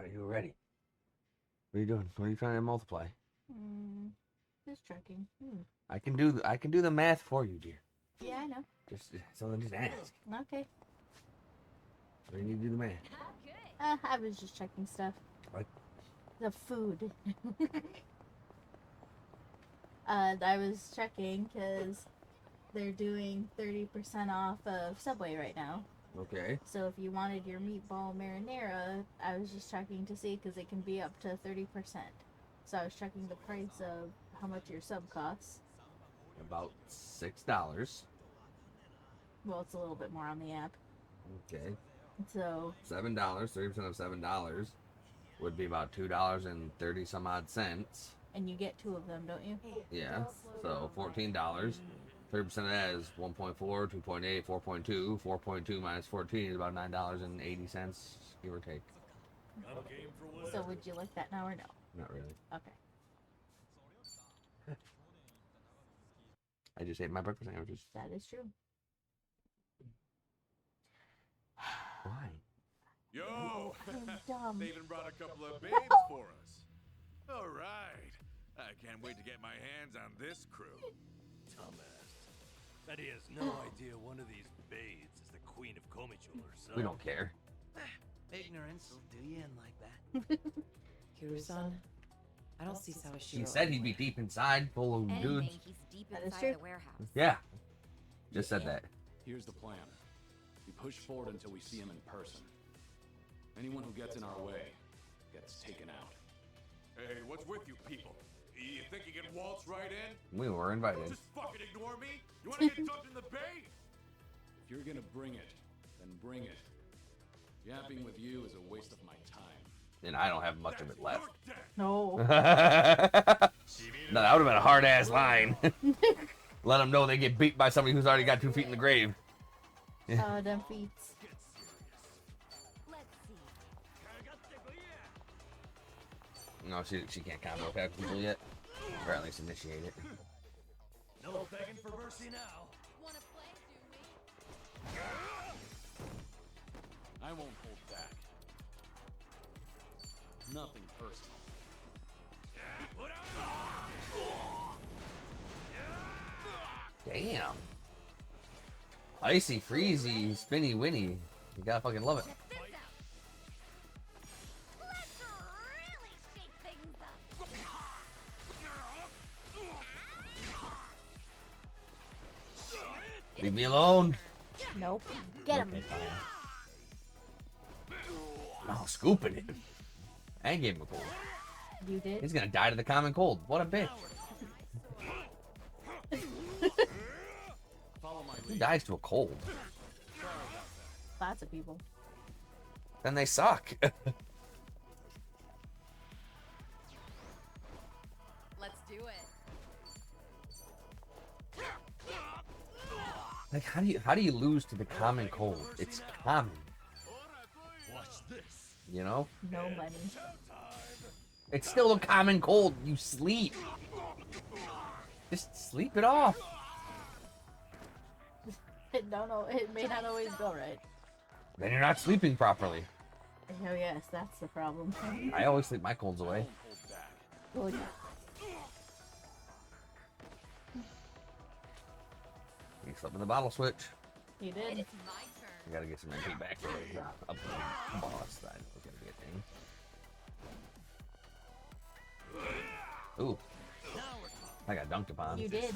are you ready? What are you doing? What are you trying to multiply? Just checking. I can do the math for you, dear. Yeah, I know. Just ask. Okay. What do you need to do the math? I was just checking stuff. What? The food. I was checking because they're doing 30% off of Subway right now. Okay. So if you wanted your meatball marinara, I was just checking to see because it can be up to 30%. So I was checking the price of how much your sub costs. About $6. Well, it's a little bit more on the app. Okay. So $7. 30% of $7 would be about $2.30 some odd cents. and you get 2 of them, don't you? Yeah. So $14. 30% of that is 1.4, 2.8, 4.2. 4.2 minus 14 is about $9.80, give or take. So would you like that now or no? Not really. Okay. I just ate my breakfast sandwiches. That is true. Why? Yo! I'm dumb. They even brought a couple of babes for us. All right. I can't wait to get my hands on this crew. Dumbass. That he has no idea one of these babes is the queen of Komichou herself. We don't care. Ignorance will do you in like that. Kiru-san, I don't see Sawashiro. He said he'd be deep inside, full of dudes. He's deep That is inside true. the warehouse. Yeah. Just said that. Here's the plan. We push forward until we see him in person. Anyone who gets in our way gets taken out. Hey, what's with you people? You think you can waltz right in? We were invited. Just fucking ignore me? You want to get dumped in the bay? If you're gonna bring it, then bring it. Yapping with you is a waste of my time. And I don't have much of it left. No. No, that would have been a hard ass line. Let them know they get beat by somebody who's already got 2 feet in the grave. Them feet. Let's see. No, she can't combo attack people yet. Or at least initiate it. No begging for mercy now. Wanna play, do I won't hold back. Nothing personal. Damn. Icy, freezy, spinny, winny. You gotta fucking love it. Check this out. Let's really shake things up. Leave me alone. Nope. Get him. Okay, fine. Oh, scooping it. I gave him a cold. You did? He's gonna die to the common cold. What a bitch. Follow my Who lead. dies to a cold? Lots of people. Then they suck. Let's do it. Like, how do you lose to the common cold? It's common, Watch this. you know? No money. It's still a common cold. You sleep. Just sleep it off. No, it may not always go right. Then you're not sleeping properly. Oh yes, that's the problem. I always sleep my colds away. Won't hold back. Good. You slept in the bottle switch. You did. It's my turn. You gotta get some MP back for the boss. That was gonna be a thing. Ooh. I got dunked upon. You did.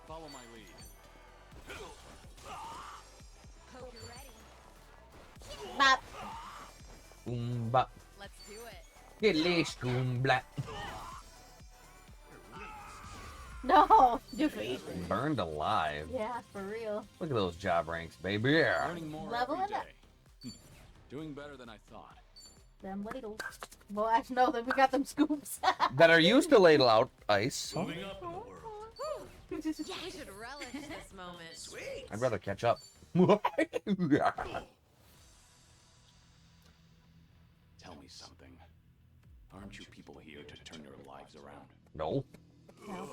Follow my lead. Hope you're ready. Bop. Boom bop. Let's do it. Get leash boom black. No. Defeat. Burned alive. Yeah, for real. Look at those job ranks, baby. Yeah. Learning more Leveling every up. day. Doing better than I thought. Them ladles. Well, actually, no, then we got them scoops. That are used to ladle out ice. Moving up in the world. We should relish this moment. Sweet. I'd rather catch up. Tell me something. Aren't you people here to turn your lives around? No. No.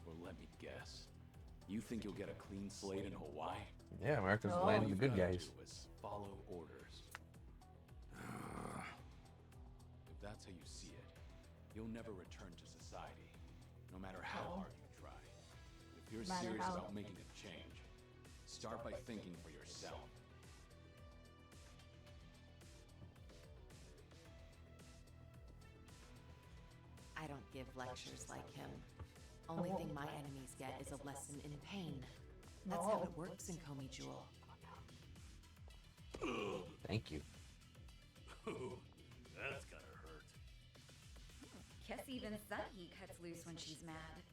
Well, let me guess. You think you'll get a clean slate in Hawaii? Yeah, America's the No. land of the All good you've gotta guys. do is follow follow orders. If that's how you see it, you'll never return to society, no matter how hard you try. If you're Matter serious how- about making a change, start by thinking for yourself. I don't give lectures like him. Only thing my enemies get is a lesson in pain. That's how it works in Komi Jewel. Thank you. Ooh, that's gotta hurt. Guess even Sunny cuts loose when she's mad.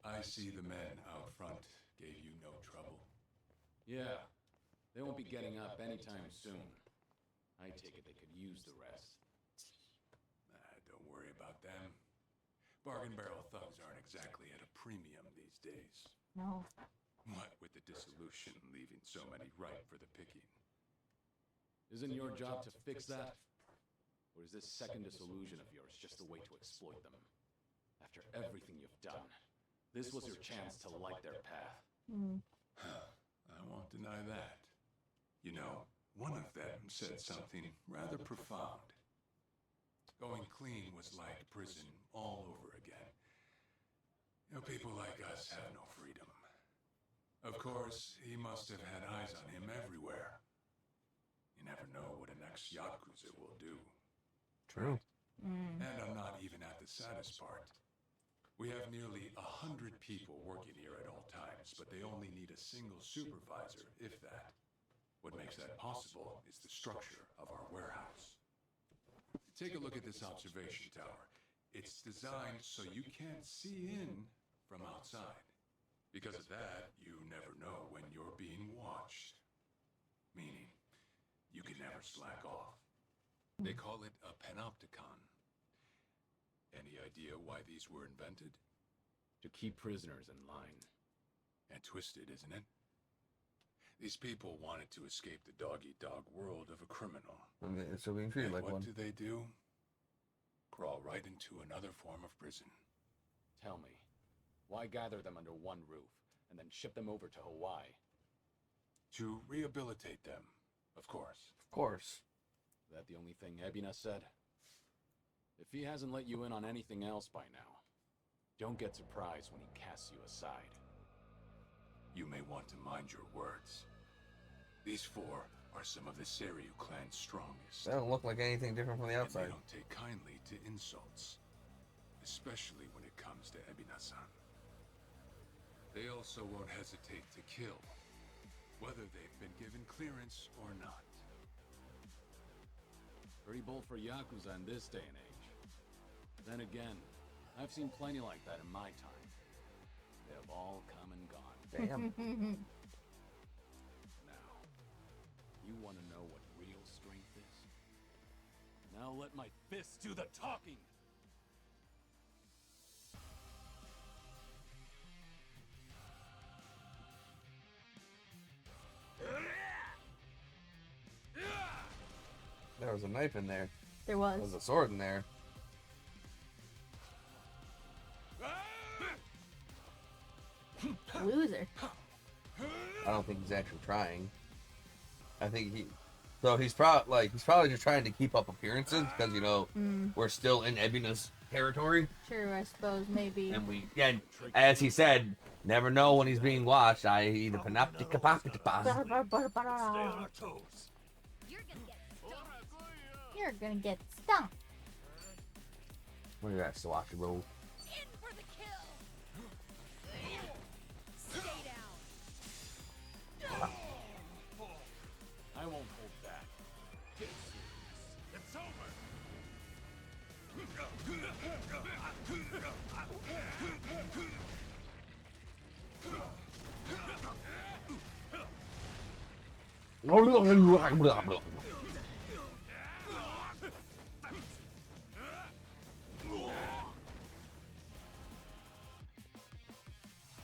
I see the men out front gave you no trouble. Yeah, they won't be getting up anytime soon. I take it they could use the rest. Don't worry about them. Bargain barrel thugs aren't exactly at a premium these days. No. What with the dissolution leaving so many ripe for the picking. Isn't your job to fix that? Or is this second disillusion of yours just a way to exploit them? After everything you've done, this was your chance to light their path. I won't deny that. You know, one of them said something rather profound. Going clean was like prison all over again. You know, people like us have no freedom. Of course, he must have had eyes on him everywhere. You never know what an ex-Yakuza will do. True. And I'm not even at the saddest part. We have nearly 100 people working here at all times, but they only need a single supervisor, if that. What makes that possible is the structure of our warehouse. Take a look at this observation tower. It's designed so you can't see in from outside. Because of that, you never know when you're being watched. Meaning, you can never slack off. They call it a panopticon. Any idea why these were invented? To keep prisoners in line. And twisted, isn't it? These people wanted to escape the dog-eat-dog world of a criminal. So being treated And like what one. do? Crawl right into another form of prison. Tell me, why gather them under one roof and then ship them over to Hawaii? To rehabilitate them, of course. Of course. Is that the only thing Ebina said? If he hasn't let you in on anything else by now, don't get surprised when he casts you aside. You may want to mind your words. These four are some of the Seiryu clan's strongest. They don't look like anything different from the And outside. they don't take kindly to insults, especially when it comes to Ebina-san. They also won't hesitate to kill, whether they've been given clearance or not. Pretty bold for Yakuza in this day and age. Then again, I've seen plenty like that in my time. They have all come and gone. Damn. Now, you want to know what real strength is? Now let my fists do the talking! There was a knife in there. There There was was. a sword in there. Loser. I don't think he's actually trying. I think he's probably just trying to keep up appearances because we're still in Ebina's territory, Sure, I suppose, maybe. and as he said, never know when he's being watched. I.e. the panoptica papitapa. Stay on our toes. You're gonna get stumped. You're gonna get stumped. What do you got, Sawaki roll? In for the kill. Stay down. I won't hold back. Get serious. It's over.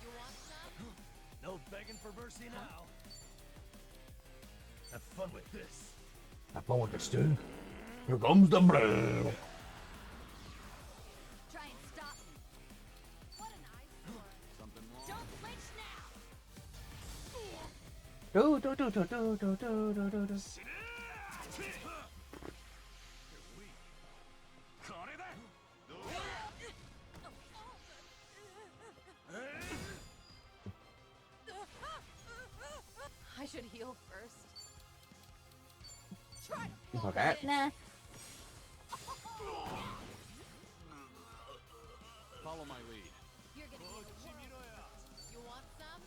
You want some? No begging for mercy now. Have fun with this. Have fun with this, dude. Here comes the blood. Try and stop me. What an eyesore. Something wrong? Don't flinch now. Do do do do do do do do do do. I should heal first. Like that. Nah. Follow my lead. You're gonna need a whirl. You want some?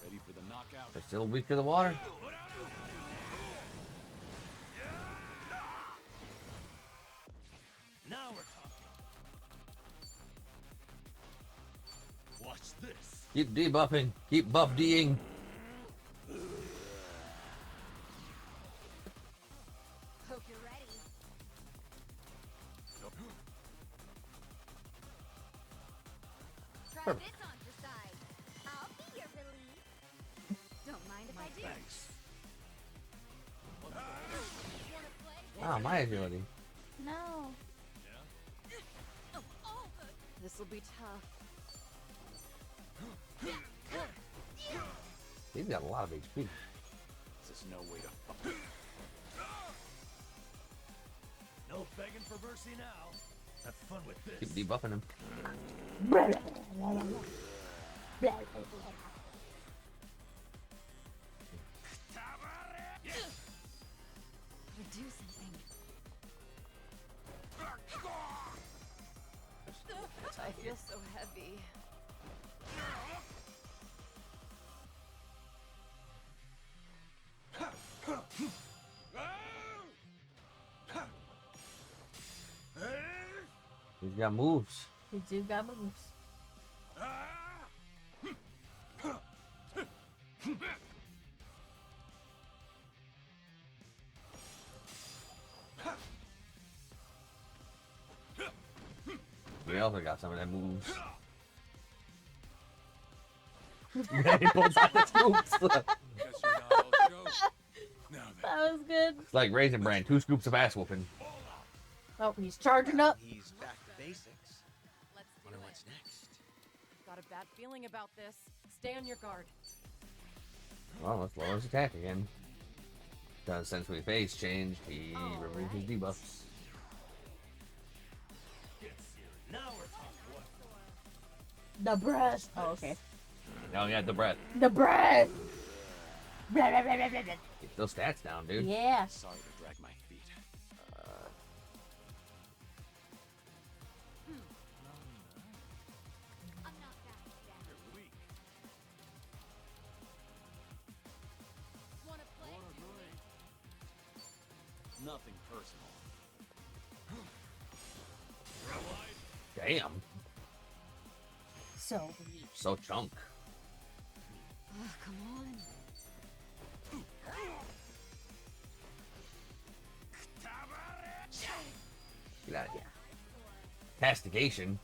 Ready for the knockout? They're still weak to the water. Now we're talking. Watch this. Keep debuffing. Keep buff D'ing. Hope you're ready. Try Perfect. this on for size. I'll be your relief. Don't mind if I do. Thanks. Wanna play? Ah, my agility. No. This will be tough. He's got a lot of HP. This is no way to fuck. No begging for mercy now. Have fun with this. Keep debuffing him. Gotta do something. I feel so heavy. He's got moves. You do got moves. We also got some of them moves. He pulls out the scoops. Guess you're not all show. Now then, That was good. It's like Raisin Bran, 2 scoops of ass whooping. Oh, he's charging up. He's back to basics. Let's do Wonder it. what's next. Got a bad feeling about this. Stay on your guard. Well, let's lower his attack again. Because since we face changed, he removed his debuffs. Now we're talking. What? The breast. Oh, okay. Now he got the breath. The breast. Blah, blah, blah, blah, blah, blah. Get those stats down, dude. Yeah. Sorry to drag my feet. I'm not back yet. You're weak. Wanna play? Nothing personal. Damn. So weak. So chunk. Oh, come on. Get out of here. Castigation.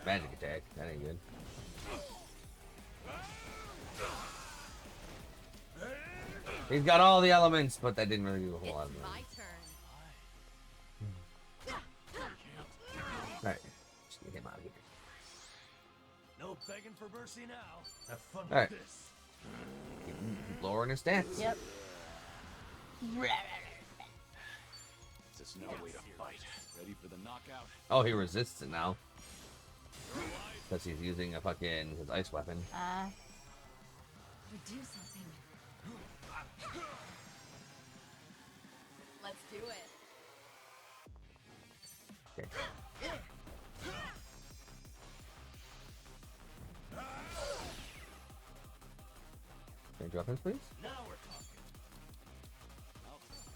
Magic attack. That ain't good. He's got all the elements, but that didn't really do a whole lot of It's damage. my turn. Alright. Just get him out of here. No begging for mercy now. Have fun All right. with this. Keep lowering his stats. Yep. This is no way to fight. Ready for the knockout? Oh, he resists it now. Because he's using a fucking his ice weapon. Gotta do something. Let's do it. Okay. Change weapons, please. Now we're talking. I'll take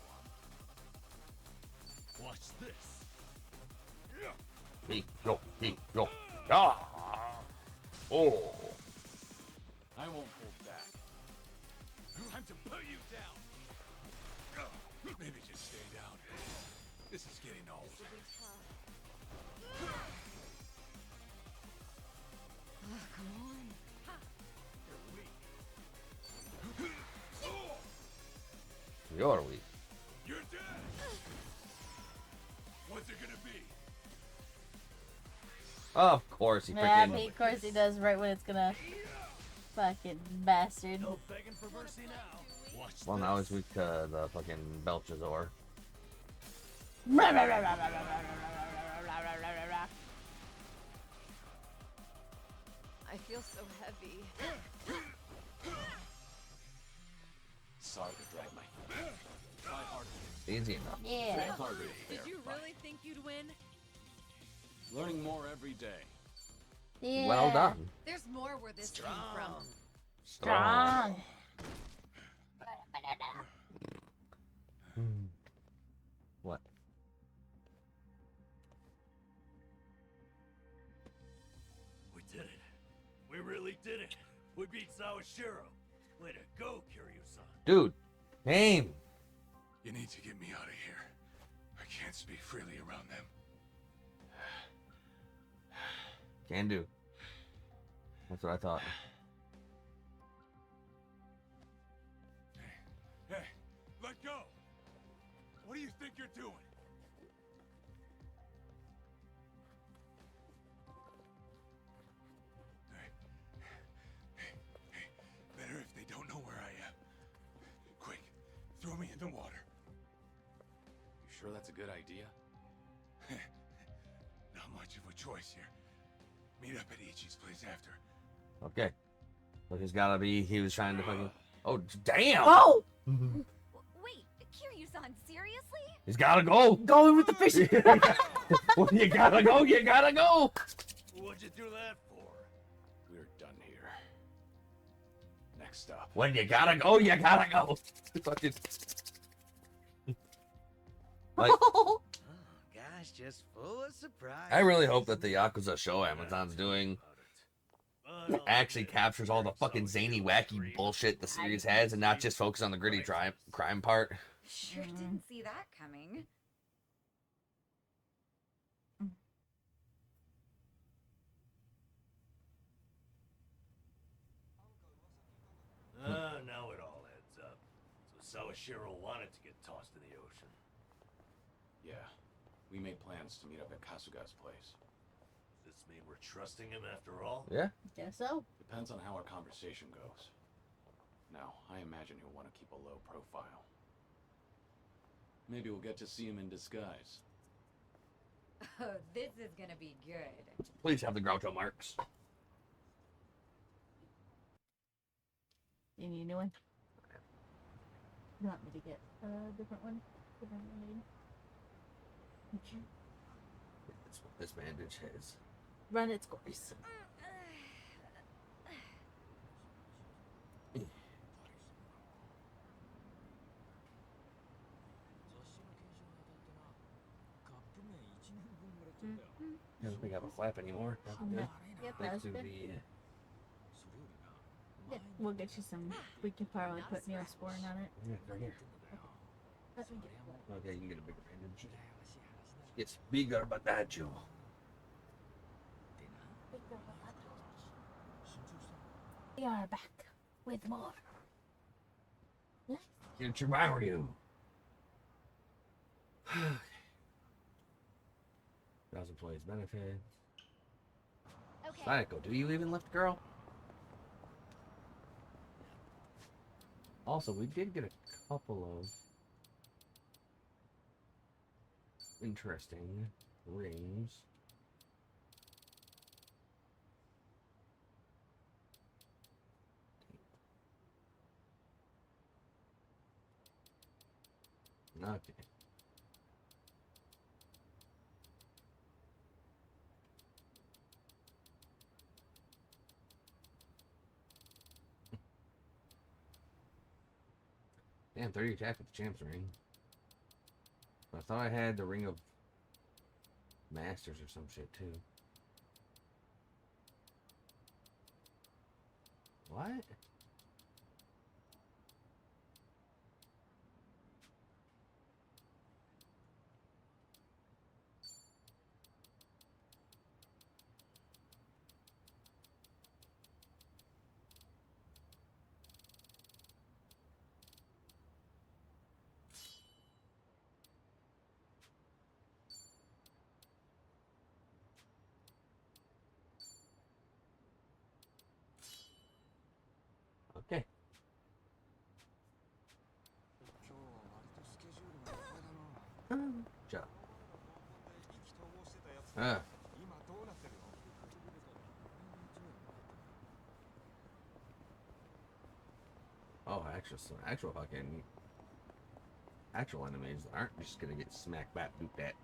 you on. Watch this. Yo. Ah! Oh. I won't hold back. time to put you down. Maybe just stay down. This is getting old. Oh, come on. You're weak. You're dead. Of course he Yeah, freaking. of course he does. Right when it's gonna, fucking bastard. No begging for mercy now. Watch Well, now he's this. weak to the fucking Belchazor. I feel so heavy. Sorry to drag my feet. Try harder. Easy enough. Yeah. Try harder. Did you really think you'd win? Learning more every day. Yeah. Well done. There's more where this came from. Strong. What? We did it. We really did it. We beat Sawashiro. Way to go, Kiryu-san. Dude, name. You need to get me out of here. I can't speak freely around them. Can do. That's what I thought. Hey, let go! What do you think you're doing? Hey, better if they don't know where I am. Quick, throw me in the water. You sure that's a good idea? Not much of a choice here. Meet up at Ichi's place after. Okay. Look, he's gotta be. He was trying to fucking. Oh, damn! Oh! Wait, Kiryu-san, seriously? He's gotta go! Going with the fish. When you gotta go, you gotta go! What'd you do that for? We're done here. Next up. When you gotta go, you gotta go! Fucking. Like, Oh, gosh, just full of surprise. I really hope that the Yakuza show Amazon's doing actually captures all the fucking zany, wacky bullshit the series has and not just focus on the gritty crime part. Sure didn't see that coming. Now it all adds up. So Sawashiro wanted to get tossed in the ocean. Yeah. We made plans to meet up at Kasuga's place. Does this mean we're trusting him after all? Yeah? Guess so. Depends on how our conversation goes. Now, I imagine he'll want to keep a low profile. Maybe we'll get to see him in disguise. Oh, this is gonna be good. Please have the Groucho marks. You need a new one? You want me to get a different one? Different one? Okay. This bandage has. Run its course. I don't think I have a flap anymore. No. Yep, that Thanks was to good. the. Yeah, we'll get you some. We can probably put Neosporin on it. Yeah, right here. Let me get one. Okay, you can get a bigger bandage. It's bigger badaggio. We are back with more. Future Mario. 1,000 plays benefit. Okay. Sayako, do you even lift, girl? Also, we did get a couple of interesting rings. Okay. Damn, 30 attack with the champ's ring. But I thought I had the ring of masters or some shit too. What? Ja. Ah. Oh, actual enemies aren't just gonna get smacked back do that.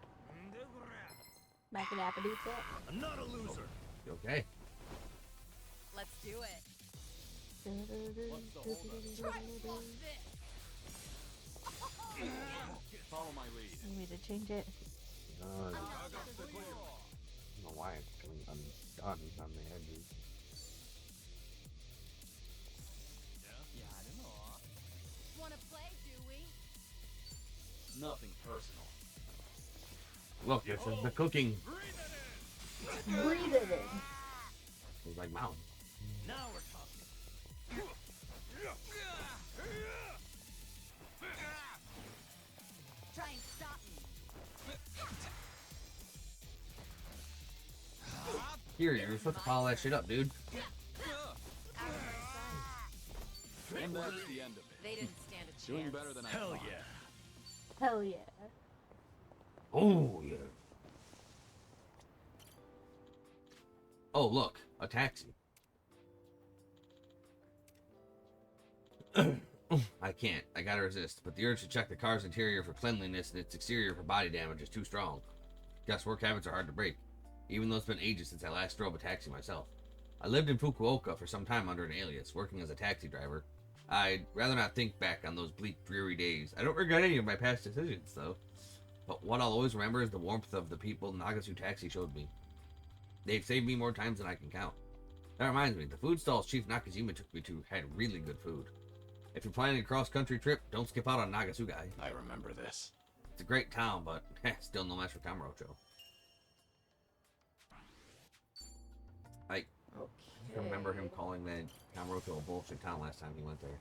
Back it up and do that. I'm not a loser. Okay. Let's do it. Follow my lead. You need to change it. I don't know why it's coming undone on the edges. Wanna play, do we? Nothing personal. Look, this is the cooking. Breathe it in. It's like mountain. Now we're talking. Try and stop me. Here, you're supposed to follow that shit up, dude. And that's the end of it. They didn't stand a chance. Doing better than I Hell thought. yeah. Hell yeah. Oh, yeah. Oh, look, a taxi. I can't. I gotta resist. But the urge to check the car's interior for cleanliness and its exterior for body damage is too strong. Guess work habits are hard to break, even though it's been ages since I last drove a taxi myself. I lived in Fukuoka for some time under an alias, working as a taxi driver. I'd rather not think back on those bleak, dreary days. I don't regret any of my past decisions, though. But what I'll always remember is the warmth of the people Nagasu Taxi showed me. They've saved me more times than I can count. That reminds me, the food stalls Chief Nakajima took me to had really good food. If you're planning a cross-country trip, don't skip out on Nagasugai. I remember this. It's a great town, but still no match for Kamurocho. I remember him calling that Kamurocho a bullshit town last time he went there.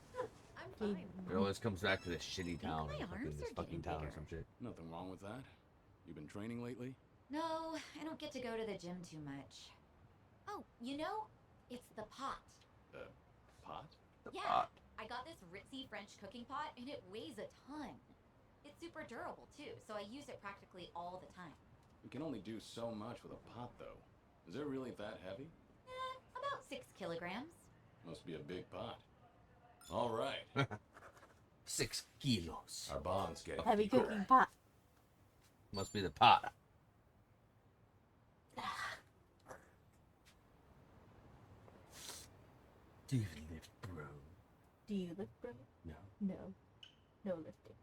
I'm fine. It always comes back to this shitty town, my arms this are fucking getting town or bigger. some shit. Nothing wrong with that. You been training lately? No, I don't get to go to the gym too much. Oh, you know, it's the pot. Pot? Yeah, pot. I got this ritzy French cooking pot and it weighs a ton. It's super durable too, so I use it practically all the time. You can only do so much with a pot, though. Is it really that heavy? About 6 kilograms. Must be a big pot. All right. 6 kilos. Our bonds get Heavy deeper. cooking pot. Must be the pot. Do you lift, bro? Do you lift, bro? No. No. No lifting.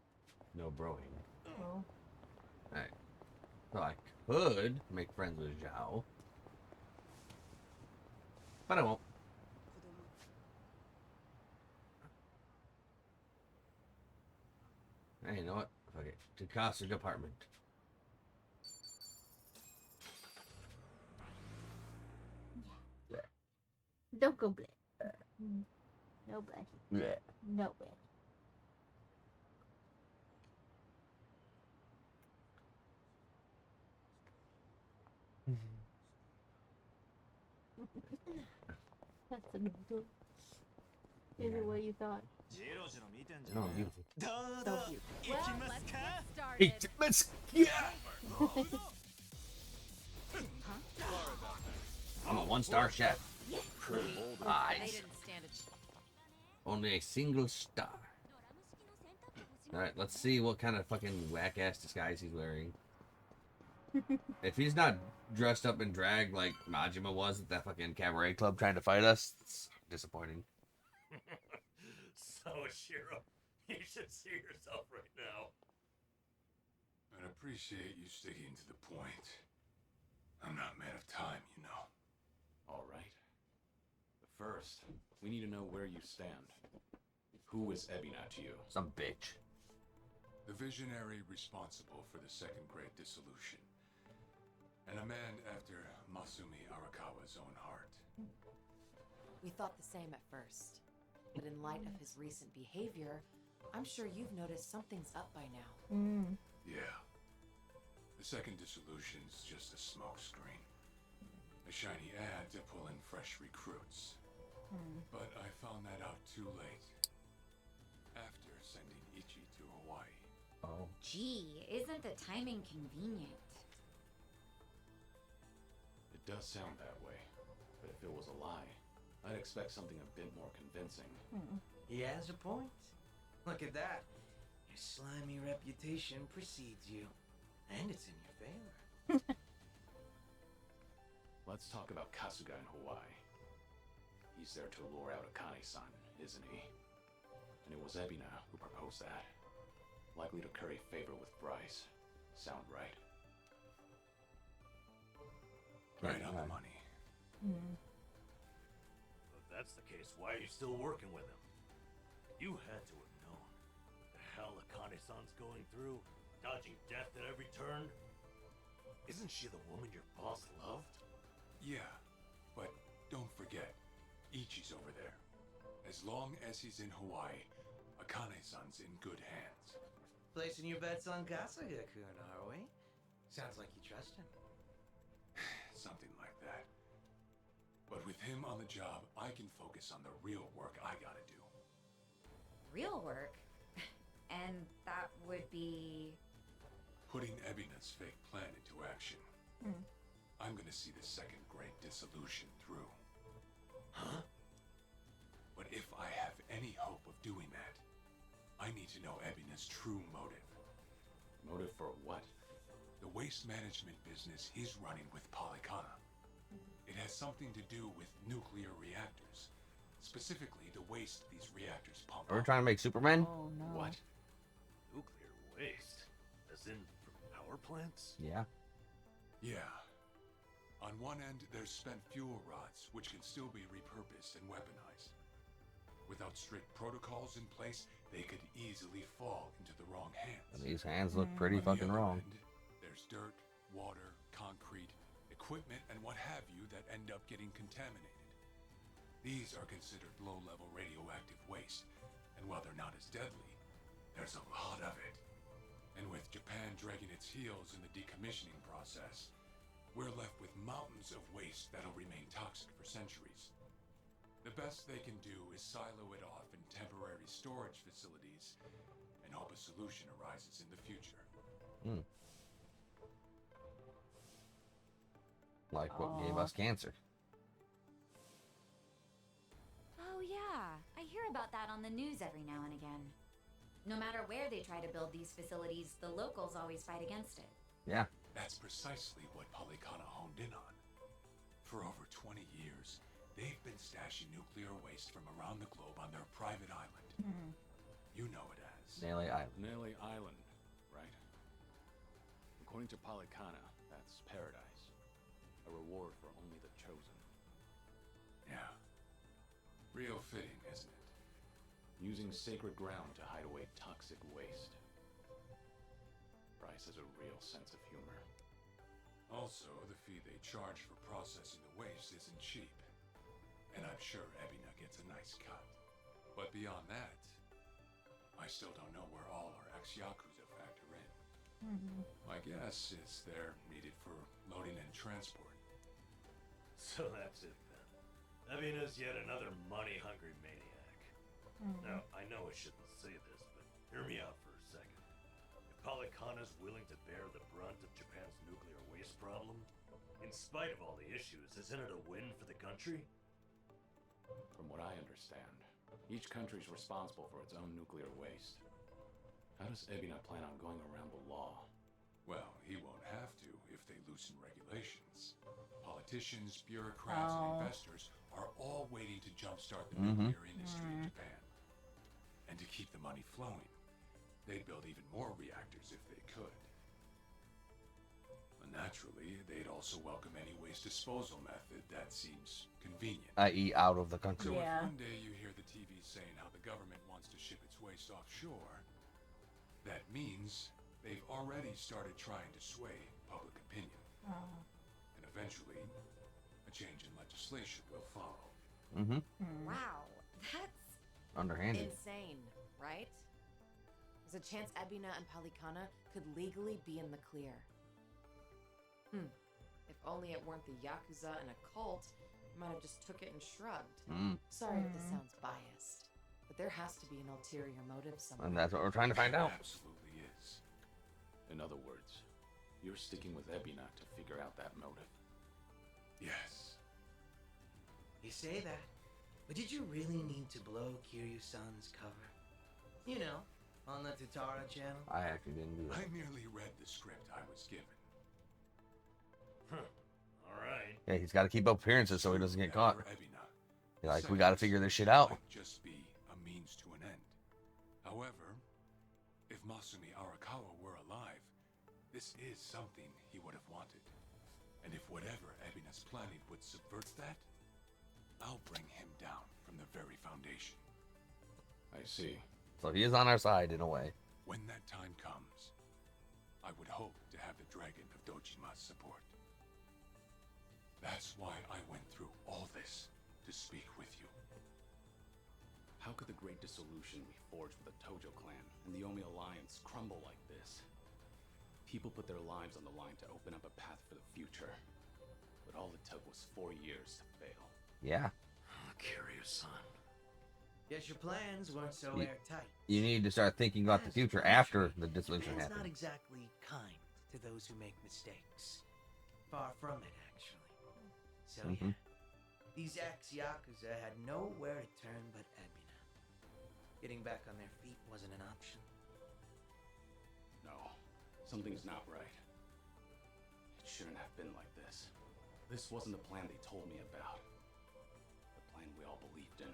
No broing. Oh. Alright. So I could make friends with Zhao. But I won't. Hey, you know what? Fuck it. Takasa apartment. Don't go bleh. No bleh. Yeah. No bleh. That's a no go. Is it what you thought? No, beautiful. So beautiful. Well, let's get Hey, started. let's yeah. I'm a 1-star chef. They Nice. didn't stand a chance. Only a single star. Alright, let's see what kind of fucking whack-ass disguise he's wearing. If he's not dressed up in drag like Majima was at that fucking cabaret club trying to fight us, it's disappointing. Sawashiro, you should see yourself right now. I'd appreciate you sticking to the point. I'm not man of time, you know. All right. But first, we need to know where you stand. Who is Ebina to you? Some bitch. The visionary responsible for the Second Great Dissolution. And a man after Masumi Arakawa's own heart. We thought the same at first. But in light of his recent behavior, I'm sure you've noticed something's up by now. Yeah. The Second Dissolution's just a smokescreen. A shiny ad to pull in fresh recruits. But I found that out too late. After sending Ichi to Hawaii. no. Gee, isn't the timing convenient? It does sound that way, but if it was a lie, I'd expect something a bit more convincing. He has a point. Look at that. Your slimy reputation precedes you. And it's in your favor. Let's talk about Kasuga in Hawaii. He's there to lure out Akane-san, isn't he? And it was Ebina who proposed that. Likely to curry favor with Bryce. Sound right? Right on the money. If that's the case, why are you still working with him? You had to have known. The hell Akane-san's going through, dodging death at every turn. Isn't she the woman your boss loved? Yeah, but don't forget, Ichi's over there. As long as he's in Hawaii, Akane-san's in good hands. Placing your bets on Kasuga-kun, are we? Sounds like you trust him. Something like that. But with him on the job, I can focus on the real work I gotta do. Real work? And that would be... Putting Ebina's fake plan into action. I'm gonna see the second great dissolution through. Huh? But if I have any hope of doing that, I need to know Ebina's true motive. Motive for what? The waste management business he's running with Polycana. It has something to do with nuclear reactors. Specifically, the waste these reactors pump Are we out. trying to make Superman? Oh no. What? Nuclear waste? As in from power plants? Yeah. Yeah. On one end, there's spent fuel rods, which can still be repurposed and weaponized. Without strict protocols in place, they could easily fall into the wrong hands. And these hands look pretty On the fucking other wrong. end, there's dirt, water, concrete, equipment, and what have you that end up getting contaminated. These are considered low-level radioactive waste, and while they're not as deadly, there's a lot of it. And with Japan dragging its heels in the decommissioning process, we're left with mountains of waste that'll remain toxic for centuries. The best they can do is silo it off in temporary storage facilities and hope a solution arises in the future. Like what gave us cancer. Oh yeah, I hear about that on the news every now and again. No matter where they try to build these facilities, the locals always fight against it. Yeah. That's precisely what Polycana honed in on. For over 20 years, they've been stashing nuclear waste from around the globe on their private island. You know it as. Nele Island. Nele Island, right? According to Polycana, that's paradise. A reward for only the chosen. Yeah. Real fitting, isn't it? Using sacred ground to hide away toxic waste. Bryce has a real sense of humor. Also, the fee they charge for processing the waste isn't cheap. And I'm sure Ebina gets a nice cut. But beyond that, I still don't know where all our ex-Yakuza factor in. My guess is they're needed for loading and transport. So that's it then. Ebina's yet another money-hungry maniac. Now, I know I shouldn't say this, but hear me out for a second. If Polycana's willing to bear the brunt of Japan's nuclear waste problem, in spite of all the issues, isn't it a win for the country? From what I understand, each country's responsible for its own nuclear waste. How does Ebina plan on going around the law? Well, he won't have to if they loosen regulations. Politicians, bureaucrats, and investors are all waiting to jumpstart the nuclear industry in Japan. And to keep the money flowing, they'd build even more reactors if they could. And naturally, they'd also welcome any waste disposal method that seems convenient. I.e. out of the country. So Yeah. if one day you hear the TV saying how the government wants to ship its waste offshore, that means they've already started trying to sway public opinion. And eventually, a change in legislation will follow. Wow, that's Underhanded. insane, right? There's a chance Ebina and Polycana could legally be in the clear. If only it weren't the Yakuza and a cult, I might have just took it and shrugged. Sorry if this sounds biased, but there has to be an ulterior motive somewhere. And that's what we're trying to find out. Absolutely is. other words, you're sticking with Ebina to figure out that motive. Yes. You say that, but did you really need to blow Kiryu-san's cover? You know, on the Tatara channel? I actually didn't do I that. merely read the script I was given. Alright. Yeah, he's got to keep up appearances so he doesn't get caught. For Ebina, You're like, we got to figure this shit out. might just be a means to an end. However, if Masumi Arakawa were alive, this is something he would have wanted. And if whatever Ebina's planning would subvert that, I'll bring him down from the very foundation. I see. So he is on our side in a way. When that time comes, I would hope to have the Dragon of Dojima's support. That's why I went through all this to speak with you. How could the great dissolution we forged with the Tojo clan and the Omi Alliance crumble like this? People put their lives on the line to open up a path for the future. But all it took was 4 years to fail. Yeah. Kiryu-san. Guess your plans weren't so Ye- airtight. You need to start thinking about the future after the dissolution Man's not happens. exactly kind to those who make mistakes. Far from it, actually. So yeah, these ex-Yakuza had nowhere to turn but Ebina. Getting back on their feet wasn't an option. No, something's not right. It shouldn't have been like this. This wasn't the plan they told me about. The plan we all believed in.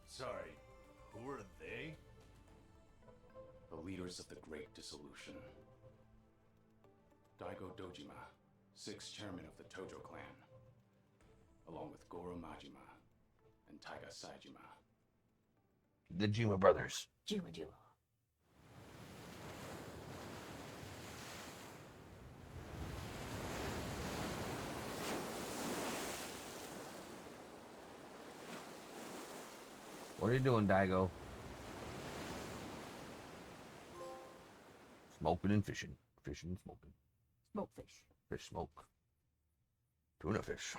Sorry, who are they? The leaders of the Great Dissolution. Daigo Dojima, 6th chairman of the Tojo clan, along with Goro Majima and Taiga Saejima. The Jima brothers. Juma Juma. What are you doing, Daigo? Smoking and fishing. Fishing and smoking. Smoke fish. Fish smoke. Tuna fish.